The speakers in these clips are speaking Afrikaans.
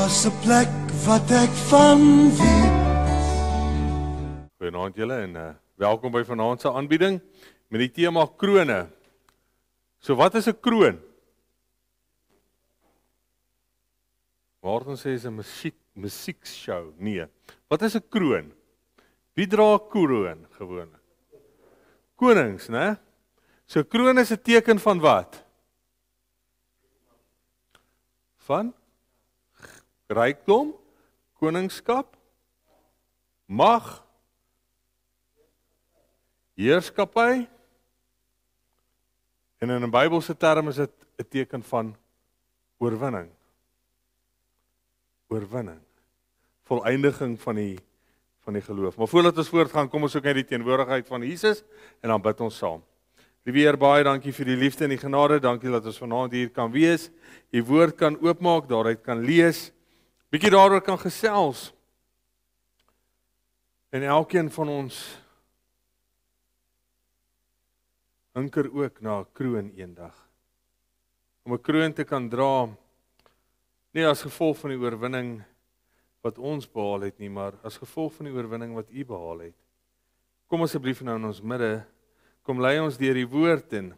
Daar's 'n plek wat ek van weet. Goeienaand julle en welkom by vanaand se aanbieding met die tema krone. So wat is 'n kroon? Martin sê is 'n musiekshow. Nee. Wat is 'n kroon? Wie dra 'n kroon gewoonlik? Konings, né? So kroon is 'n teken van wat? Van rykdom, koningskap, mag, heerskappy. En in 'n Bybelse term is dit 'n teken van oorwinning. Oorwinning. Volëindiging van die geloof. Maar voordat ons voortgaan, kom ons ook net die teenwoordigheid van Jesus en dan bid ons saam. Liewe Heer, baie dankie vir die liefde en die genade. Dankie dat ons vanaand hier kan wees. Die woord kan oopmaak, daaruit kan lees. Bietjie daaroor kan gesels. En elkeen van ons hinker ook na 'n kroon eendag. Om 'n kroon te kan dra, nie as gevolg van die oorwinning wat ons behaal het nie, maar as gevolg van die oorwinning wat U behaal het. Kom asseblief nou in ons midde, kom lei ons deur die woord en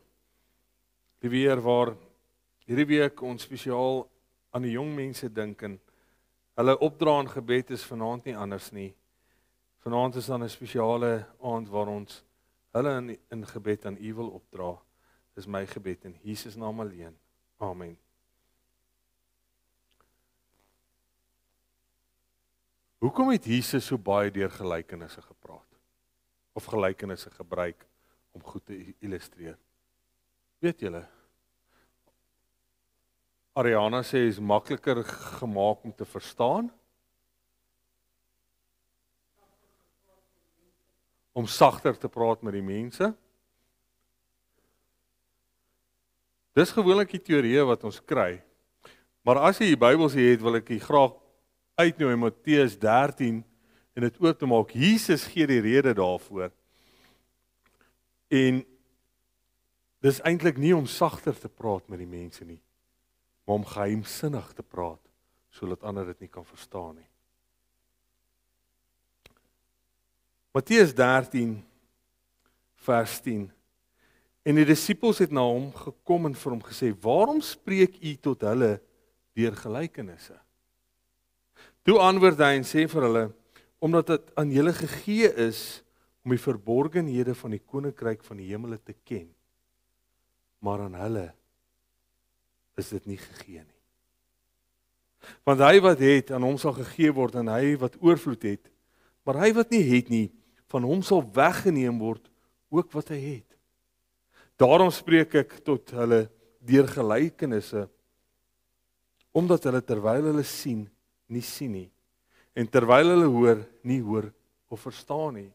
die weer waar hierdie week ons spesiaal aan die jong mense dink en hulle opdra in gebed is vanaand nie anders nie. Vanaand is dan 'n spesiale aand waar ons hulle in gebed aan U wil opdra. Dis my gebed in Jesus naam alleen. Amen. Hoekom het Jesus so baie deur gelykenisse gepraat? Of gelykenisse gebruik om goed te illustreer? Weet julle? Ariana sê is makliker gemaak om te verstaan. Om sagter te praat met die mense. Dis gewoonlik die teorieë wat ons kry. Maar as jy die Bybel het, wil ek jy graag uitnooi in Matteus 13 en dit oop te maak. Jesus gee die rede daarvoor. En dis eintlik nie om sagter te praat met die mense nie, maar om geheimsinnig te praat sodat ander dit nie kan verstaan nie. Matteus 13 vers 10. En die disippels het na hom gekom en vir hom gesê: "Waarom spreek u tot hulle deur gelykenisse?" Toe antwoord hy en sê vir hulle: "Omdat dit aan julle gegee is om die verborgenhede van die koninkryk van die hemele te ken, maar aan hulle is dit nie gegee nie. Want hy wat het, aan hom sal gegee word, en hy wat oorvloed het, maar hy wat nie het nie, van hom sal weggeneem word ook wat hy het. Daarom spreek ek tot hulle deur gelykenisse, omdat hulle terwyl hulle sien, nie sien nie, en terwyl hulle hoor, nie hoor of verstaan nie.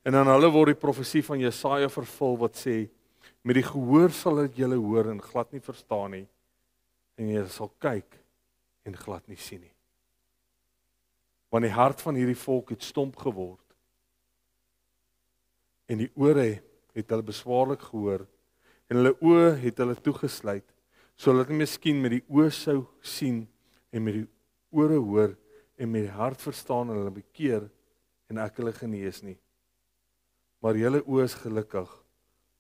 En aan hulle word die profesie van Jesaja vervul wat sê: met die gehoor sal julle hoor en glad nie verstaan nie, en julle sal kyk en glad nie sien nie. Want die hart van hierdie volk het stomp geword, en die ore het hulle beswaarlik gehoor, en hulle oë het hulle toegesluit, sodat hulle miskien met die oë sou sien, en met die ore hoor, en met die hart verstaan, en hulle bekeer, en ek hulle genees nie. Maar julle oë is gelukkig,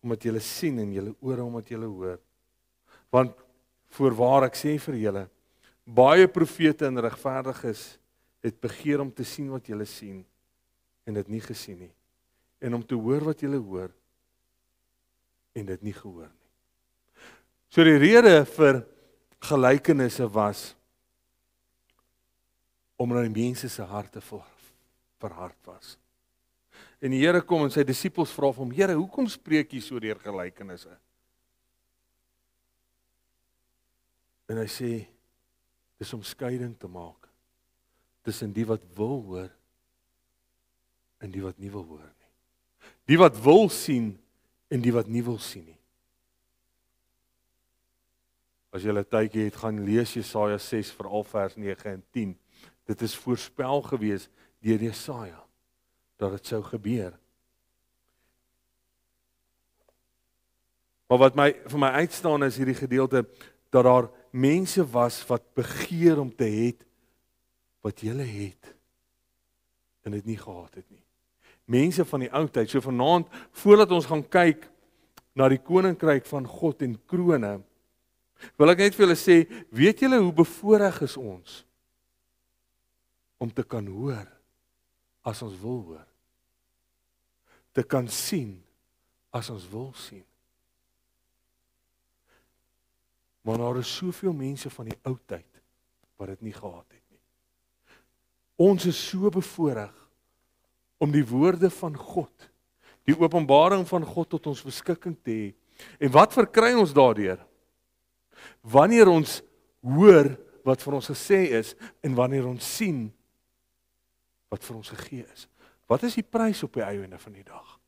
omdat julle sien, en julle ore omdat julle hoor. Want voorwaar ek sê vir julle, baie profete en regverdiges het begeer om te sien wat julle sien, en dit nie gesien nie, en om te hoor wat julle hoor, en dit nie gehoor nie. So die rede vir gelykenisse was omdat die mense se harte verhard was. En die Here kom en sy disippels vra vir hom: "Here, hoekom spreek jy so deur gelykenisse?" En hy sê, dis om skeiding te maak tussen die wat wil hoor en die wat nie wil hoor nie. Die wat wil sien en die wat nie wil sien nie. As jy 'n tydjie het, gaan lees Jesaja 6 veral vers 9 en 10. Dit is voorspel gewees deur Jesaja dat dit sou gebeur. Maar wat vir my uitstaan is hierdie gedeelte dat daar mense was wat begeer om te hê wat julle het en dit nie gehad het nie. Mense van die ou tyd, so vanaand voordat ons gaan kyk na die koninkryk van God en krone, wil ek net vir julle sê, weet julle hoe bevoorreg is ons om te kan hoor as ons wil hoor, te kan sien as ons wil sien. Maar daar is soveel mense van die ou tyd wat dit nie gehad het nie. Ons is so bevoorreg om die woorde van God, die openbaring van God tot ons beskikking te hê. En wat verkry ons daardeur? Wanneer ons hoor wat vir ons gesê is en wanneer ons sien wat vir ons gegee is. Wat is die prys op die einde van die dag?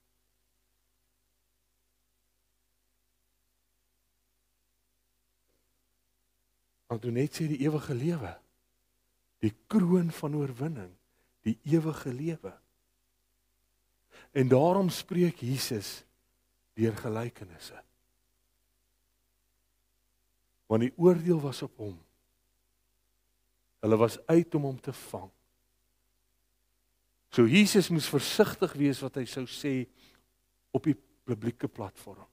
Antoinette sê die ewige lewe, die kroon van oorwinning, die ewige lewe. En daarom spreek Jesus deur gelykenisse. Want die oordeel was op hom. Hulle was uit om hom te vang. So Jesus moes versigtig wees wat hy sou sê op die publieke platform.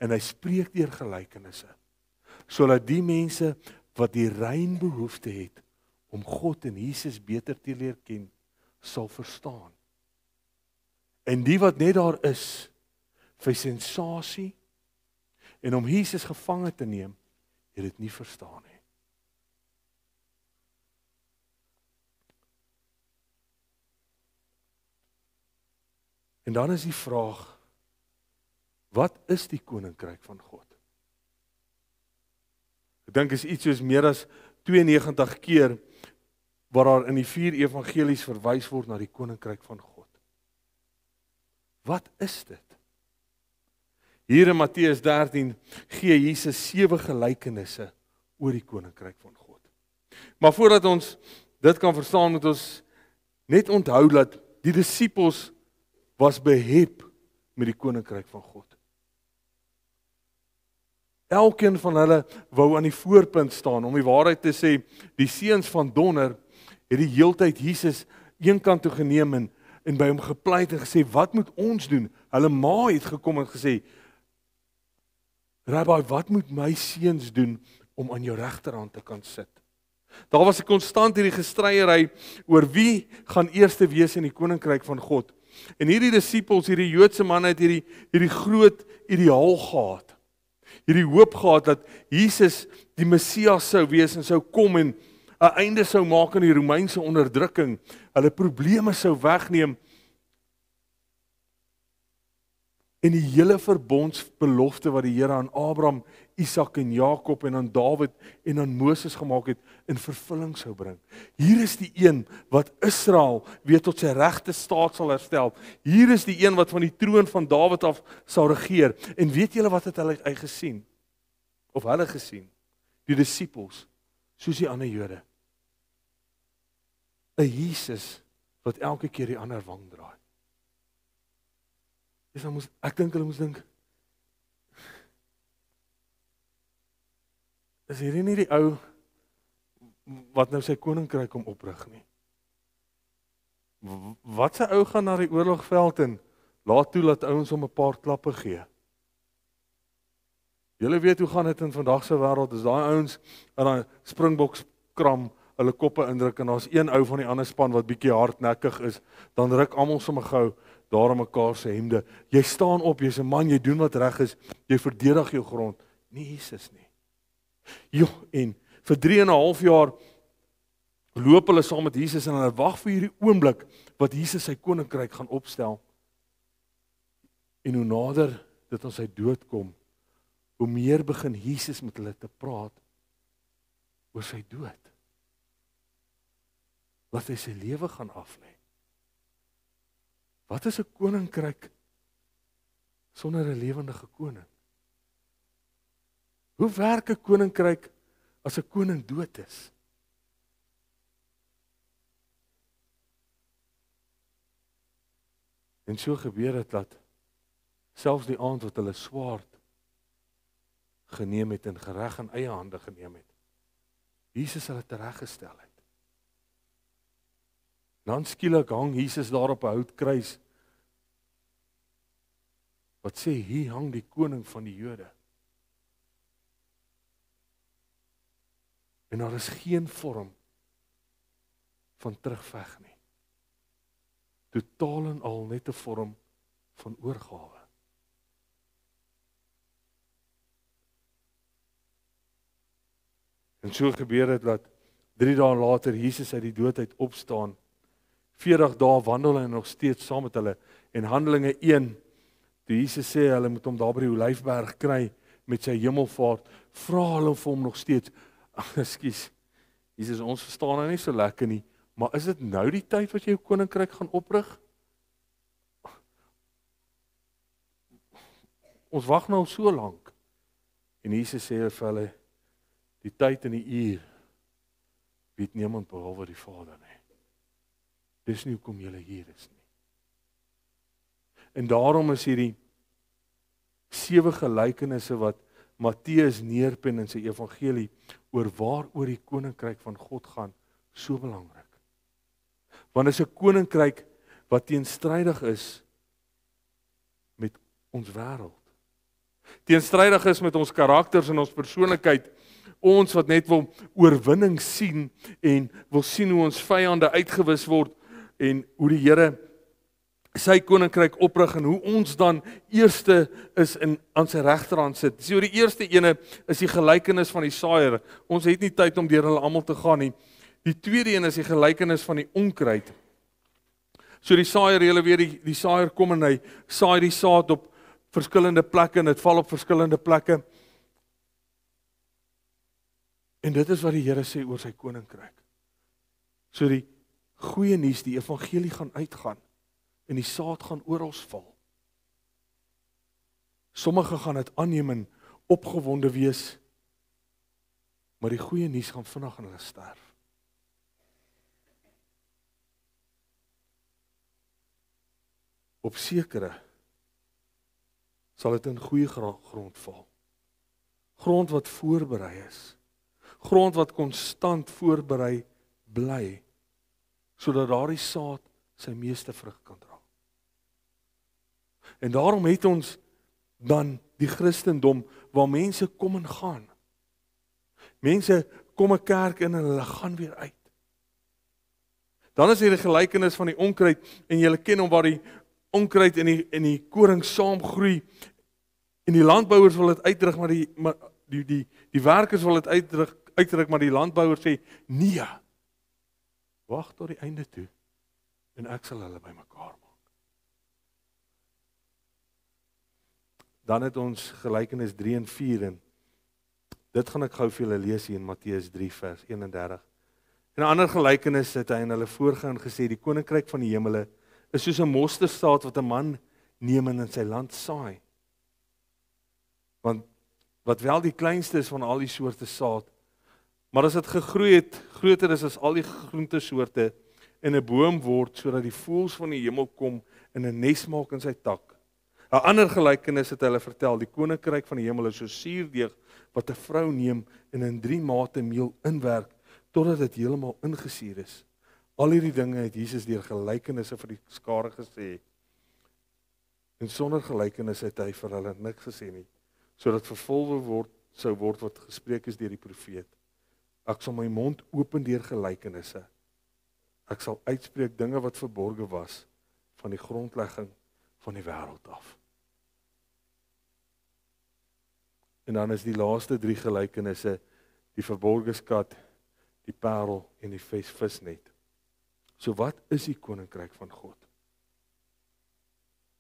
En hy spreek deur gelykenisse, sodat die mense wat die rein behoefte het om God en Jesus beter te leer ken, sal verstaan. En die wat net daar is vir sensasie en om Jesus gevange te neem, het dit nie verstaan nie. En dan is die vraag, wat is die koninkryk van God? Ek dink is iets soos meer as 92 keer waar daar in die 4 evangelies verwys word na die koninkryk van God. Wat is dit? Hier in Matteus 13 gee Jesus 7 gelykenisse oor die koninkryk van God. Maar voordat ons dit kan verstaan, moet ons net onthou dat die disippels was behep met die koninkryk van God. Elkeen van hulle wou aan die voorpunt staan, om die waarheid te sê, die seuns van donder het die heeltyd Jesus eenkant toe geneem en by hom gepleit en gesê, wat moet ons doen? Hulle ma het gekom en gesê, Rabbi, wat moet my seuns doen om aan jou regterhand te kan sit? Daar was 'n konstant hierdie gestryery oor wie gaan eerste wees in die koninkryk van God. En hierdie disippels, hierdie Joodse manne het hierdie groot ideaal gehad. Hierdie hoop gehad dat Jesus die Messias sou wees en sou kom en 'n einde sou maak aan die Romeinse onderdrukking, hulle probleme sou wegneem en die hele verbondsbelofte wat die Here aan Abraham, Isak en Jakob en aan Dawid en aan Moses gemaak het, in vervulling sou bring. Hier is die een wat Israel weer tot sy regte staat sal herstel. Hier is die een wat van die troon van Dawid af sal regeer. En weet julle wat het hulle gesien? Of hulle gesien? Die disippels, soos die ander Jode. 'n Jesus wat elke keer die ander wang draai. Ek dink hulle moes dink, is hierdie nie die ou wat nou sy koninkryk kom oprig nie? Wat se ou gaan na die oorlogveld en laat toe dat ouens hom 'n paar klappe gee? Julle weet hoe gaan dit in vandag se wêreld, as daai ouens in daai Springboks kram hulle koppe indruk en daar's een ou van die ander span wat bietjie hardnekkig is, dan ruk almal sommer gou daar in mekaar se hemde. Jy staan op, jy's 'n man, jy doen wat reg is, jy verdedig jou grond. Nie Jesus nie. En vir 3,5 jaar loop hulle saam met Jesus en hulle wag vir hierdie oomblik wat Jesus sy koninkryk gaan opstel. En hoe nader dit aan sy dood kom, hoe meer begin Jesus met hulle te praat oor sy dood. Laat hy sy lewe gaan aflê. Wat is 'n koninkryk sonder 'n lewendige koning? Hoe werk 'n koninkryk as 'n koning dood is? En so gebeur dit dat selfs die aand wat hulle swaard geneem het en gereg in eie hande geneem het, Jesus hulle tereggestel het. Dan skielik hang Jesus daar op 'n houtkruis wat sê, hier hang die koning van die Jode. En daar is geen vorm van terugveg nie. Totaal en al net 'n vorm van oorgawe. En so gebeur dit dat 3 dae later Jesus uit die dood uit opstaan. 40 dae wandel hy nog steeds saam met hulle. En Handelinge 1, toe Jesus sê hulle moet hom daar by die Olyfberg kry met sy hemelvaart, vra hulle vir hom nog steeds, ekskuus, Jesus, ons verstaan nou nie so lekker nie, maar is dit nou die tyd wat jy jou koninkryk gaan oprig? Ons wag nou so lank. En Jesus sê vir hulle, die tyd en die uur weet niemand behalwe die Vader nie. Dis nie hoekom julle hier is nie. En daarom is hierdie 7 gelykenisse wat Matteus neerpen in sy evangelie oor waaroor die koninkryk van God gaan, so belangrik. Want dit is 'n koninkryk wat teenstrydig is met ons wêreld. Teenstrydig is met ons karakters en ons persoonlikheid. Ons wat net wil oorwinning sien en wil sien hoe ons vyande uitgewis word en hoe die Here sy koninkryk oprig en hoe ons dan eerste is aan sy regterhand sit. So die eerste ene is die gelykenis van die saaier. Ons het nie tyd om deur hulle almal te gaan nie. Die tweede een is die gelykenis van die onkruid. So die saaier, julle weet die saaier kom en hy saai die saad op verskillende plekke en dit val op verskillende plekke. En dit is wat die Here sê oor sy koninkryk. So die goeie nuus, die evangelie gaan uitgaan en die saad gaan oral val. Sommige gaan dit aanneem en opgewonde wees, maar die goeie nuus gaan vinnig aan hulle sterf. Op sekere sal dit in goeie grond val. Grond wat voorberei is. Grond wat konstant voorberei bly, sodat daardie saad sy meeste vrug kan dra. En daarom het ons dan die Christendom waar mense kom en gaan. Mense kom 'n kerk in en hulle gaan weer uit. Dan is hier die gelykenis van die onkruid en julle ken hom waar die onkruid en die koring saam groei en die landbouers wil dit uitdruk maar die werkers wil dit uitdruk maar die landbouer sê nee. Wag tot die einde toe en ek sal hulle bymekaar maak. Dan het ons gelykenis 3 en 4 en dit gaan ek gou vir julle lees hier in Matteus 3 vers 31. En 'n ander gelykenis het hy aan hulle voorgaan gesê die koninkryk van die hemele is soos 'n mosterdsaad wat 'n man neem en in sy land saai. Want wat wel die kleinste is van al die soorte saad, maar as dit gegroei het, groter is as al die groentesoorte en 'n boom word sodat die voëls van die hemel kom en 'n nes maak in sy tak. 'n Ander gelykenis het hulle vertel, die koninkryk van die hemel is soos suurdeeg wat 'n vrou neem en in 3 mate meel inwerk totdat dit heeltemal ingesuur is. Al hierdie dinge het Jesus deur gelykenisse vir die skare gesê. En sonder gelykenisse het hy vir hulle niks gesê nie, sodat vervul sou word wat gespreek is deur die profeet. Ek sal my mond open deur gelykenisse. Ek sal uitspreek dinge wat verborge was van die grondlegging van die wêreld af. En dan is die laaste 3 gelykenisse die verborge skat, die parel en die visnet. So wat is die koninkryk van God?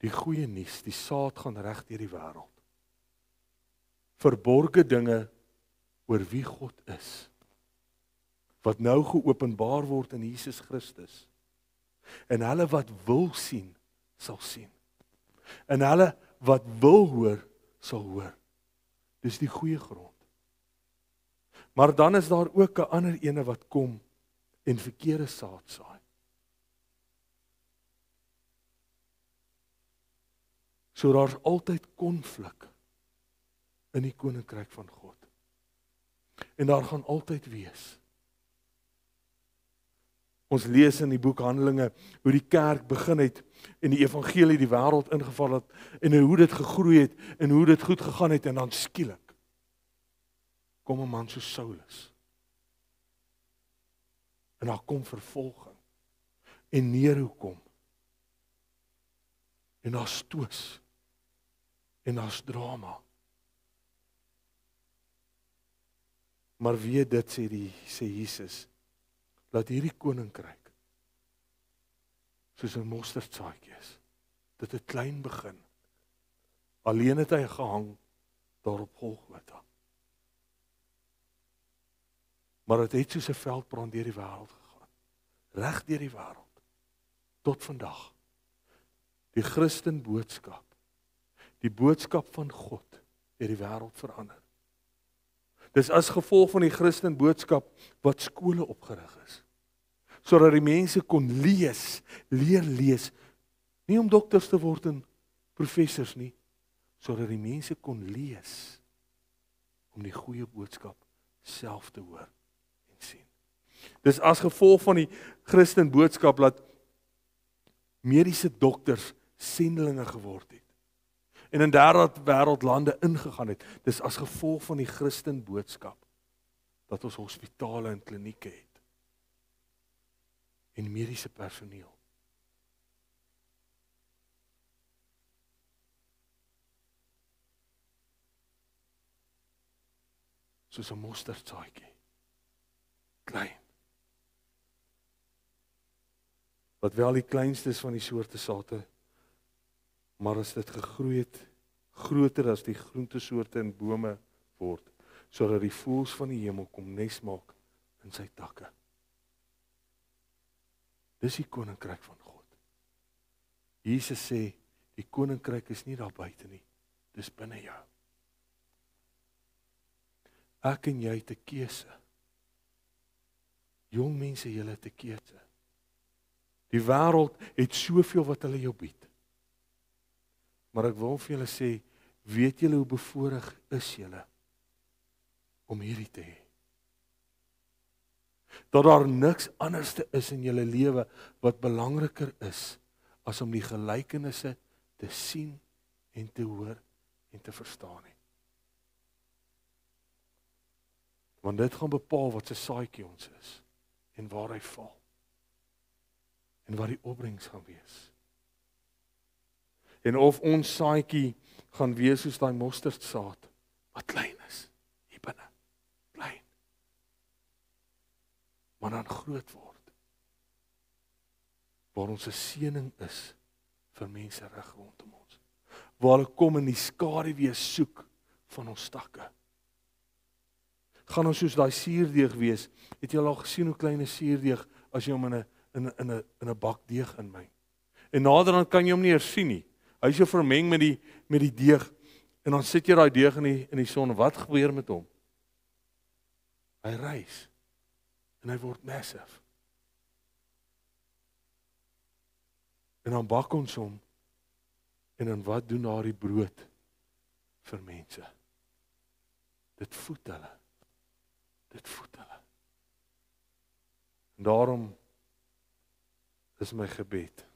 Die goeie nuus, die saad gaan reg deur die wêreld. Verborge dinge oor wie God is, wat nou geopenbaar word in Jesus Christus. En hulle wat wil sien, sal sien. En hulle wat wil hoor, sal hoor. Dis die goeie grond. Maar dan is daar ook 'n ander ene wat kom en verkeerde saad saai. So daar's altyd konflik in die koninkryk van God. En daar gaan altyd wees. Ons lees in die boek Handelinge hoe die kerk begin het en die evangelie die wêreld ingeval het en hoe dit gegroei het en hoe dit goed gegaan het en dan skielik kom 'n man so Saulus. En daar kom vervolging en Nero kom. En daar's twis en daar's drama. Maar weet dit sê Jesus, laat hierdie koninkryk soos 'n mosterdsaadjie is. Dit het klein begin. Alleen het hy gehang daar op Golgotha. Maar dit het soos 'n veldbrand deur die wêreld gegaan. Reg deur die wêreld. Tot vandag. Die Christen boodskap. Die boodskap van God het die wêreld verander. Dis as gevolg van die Christen boodskap wat skole opgerig is. Sodat die mense kon leer lees, nie om dokters te word en professors nie, sodat die mense kon lees om die goeie boodskap self te hoor en sien. Dis as gevolg van die Christen boodskap dat mediese dokters sendelinge geword het en in derde wêreldlande ingegaan het. Dis as gevolg van die Christen boodskap dat ons hospitale en klinieke het en mediese personeel. Soos 'n mosterdsaadjie. Klein. Wat wel die kleinste is van die soorte sate, maar as dit gegroei het, groter as die groentesoorte en bome word, sodat die voëls van die hemel kom nes maak in sy takke. Dis die koninkryk van God. Jesus sê, die koninkryk is nie daar buite nie, dis binne jou. Ek en jy het 'n keuse. Jong mense, julle het 'n keuse. Die wêreld het soveel wat hulle jou bied. Maar ek wil vir julle sê, weet julle hoe bevoorreg is julle om hierdie te hê? Dat daar niks anderste is in julle lewe wat belangriker is as om die gelykenisse te sien en te hoor en te verstaan nie. Want dit gaan bepaal wat se saadjie ons is en waar hy val. En wat die opbrengs gaan wees. En of ons saadjie gaan wees soos daai mosterdsaad wat klein is hier binne, klein. Maar dan groot word. Waar ons 'n seëning is vir mense reg rondom ons. Waar hulle kom in die skaduwee soek van ons takke. Gaan ons soos daai suurdeeg wees. Het jy al gesien hoe klein 'n suurdeeg as jy hom in 'n bak deeg inmeng? En naderhand kan jy hom nie eers sien nie. Hy is so vermeng met die deeg en dan sit jy daai deeg in die son. Wat gebeur met hom? Hy rys en hy word massive. En dan bak ons hom en dan wat doen daardie brood vir mense? Dit voed hulle. Dit voed hulle. En daarom is my gebed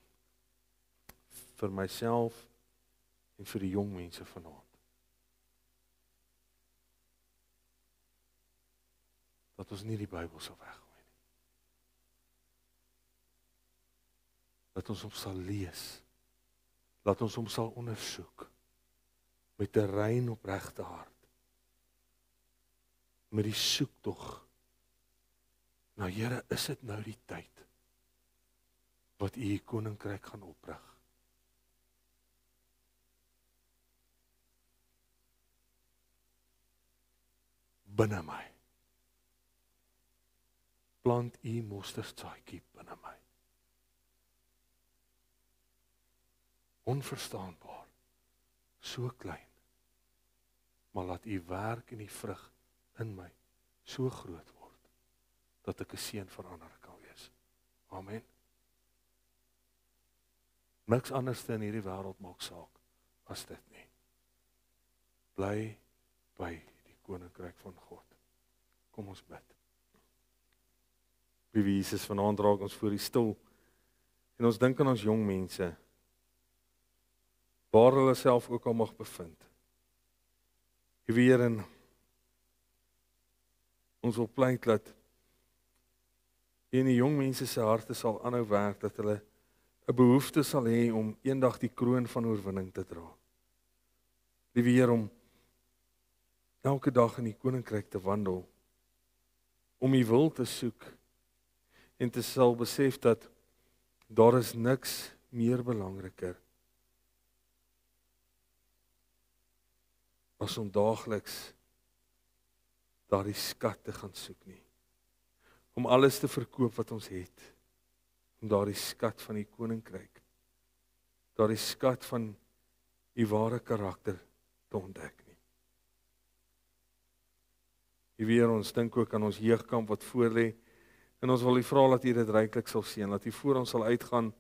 vir myself en vir die jong mense vanaand. Dat ons nie die Bybel sal weggooi nie. Dat ons hom sal lees. Dat ons hom sal ondersoek met 'n rein opregte hart. Met die soektog. Nou Here, is dit nou die tyd wat U koninkryk gaan oprig? Binne my. Plant U mosterdsaadjie binne my. Onverstaanbaar. So klein. Maar laat U werk en die vrug in my so groot word, dat ek 'n seën vir ander kan wees. Amen. Niks anders in hierdie wêreld maak saak as dit nie. Bly by die koninkryk van God. Kom ons bid. Liewe Jesus, vanaand raak ons voor U stil en ons dink aan ons jong mense, waar hulle self ook al mag bevind. Liewe Here, ons wil pleit dat U in die jong mense se harte sal aanhou werk, dat hulle 'n behoefte sal hê om eendag die kroon van oorwinning te dra. Liewe Here, om elke dag in die koninkryk te wandel, om U wil te soek en te sal besef dat daar is niks meer belangriker as om daagliks daardie skat te gaan soek nie. Om alles te verkoop wat ons het, om daardie skat van die koninkryk, daardie skat van U ware karakter te ontdek nie. Here, ons dink ook aan ons jeugkamp wat voorlê, en ons wil U vra dat U dit ryklik sal seën, dat U voor ons sal uitgaan,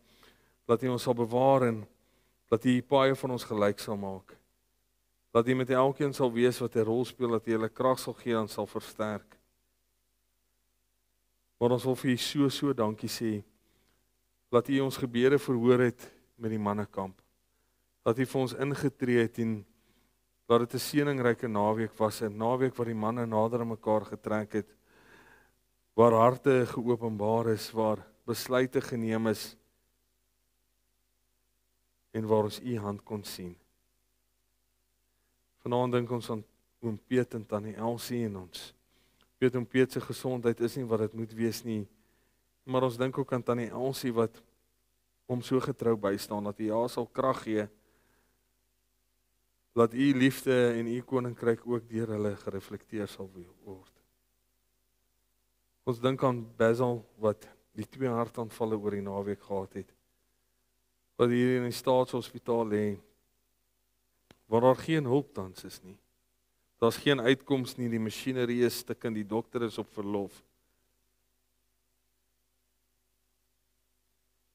dat U ons sal bewaar en dat U paai van ons gelyk sal maak. Dat U met elkeen sal wees wat 'n rol speel, dat U hulle krag sal gee en sal versterk. Maar ons wil vir U so dankie sê, dat U ons gebede verhoor het met die mannekamp. Dat U vir ons ingetree het en dat dit 'n seëningryke naweek was, 'n naweek waar die manne nader aan mekaar getrek het, waar harte geopenbaar is, waar besluite geneem is en waar ons U hand kon sien. Vanaand dink ons aan oom Piet en tannie Elsie en ons weet oom Piet se gesondheid is nie wat dit moet wees nie, maar ons dink ook aan tannie Elsie wat hom so getrou bystaan, dat U haar sal krag gee, dat U liefde en U koninkryk ook deur hulle gereflekteer sal word. Ons dink aan Basil wat die 2 hartaanvalle oor die naweek gehad het, wat hier in die staatshospitaal lê, waar daar geen hulp tans is nie. Daar's geen uitkoms nie, die masjinerie is stukkend, die dokter is op verlof.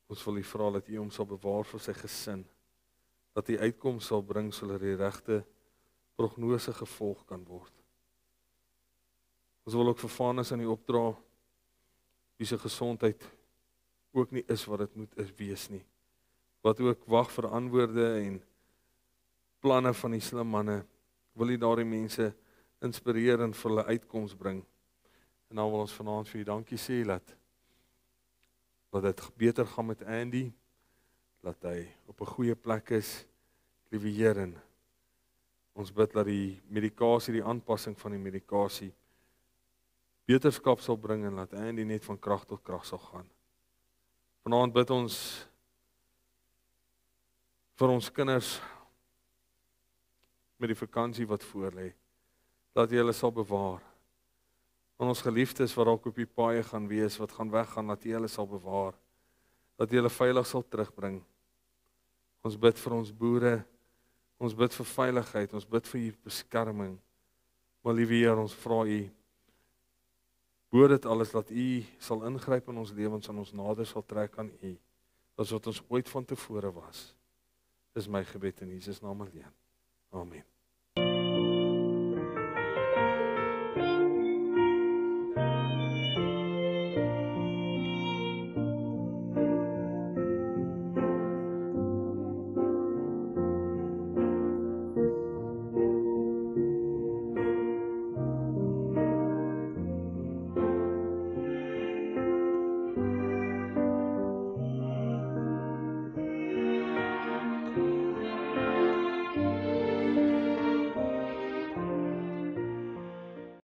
Ons wil U vra dat U hom sal bewaar vir sy gesin, dat die uitkoms sal bring sodat die regte prognose gevolg kan word. Ons wil ook vir Vanus aan U opdra, wie se gesondheid ook nie is wat dit moet wees nie. Wat ook wag vir antwoorde en planne van die slim manne, wil U daardie mense inspireer en vir hulle uitkoms bring. En dan wil ons vanaand vir U dankie sê dat dit beter gaan met Andy, dat hy op 'n goeie plek is, liewe Here. Ons bid dat die medikasie, die aanpassing van die medikasie beterskap sal bring en dat Andy net van krag tot krag sal gaan. Vanaand bid ons vir ons kinders met die vakansie wat voorlê, dat U hulle sal bewaar. En ons geliefdes wat dalk op die paaie gaan wees, wat gaan weggaan, dat U hulle sal bewaar, dat U hulle veilig sal terugbring. Ons bid vir ons boere, ons bid vir veiligheid, ons bid vir U beskerming. Maar liewe Heer, ons vra U, bo dit alles, dat U sal ingryp in ons lewens en ons nader sal trek aan U, as wat ons ooit van tevore was. Dis my gebed in Jesus naam alleen. Amen.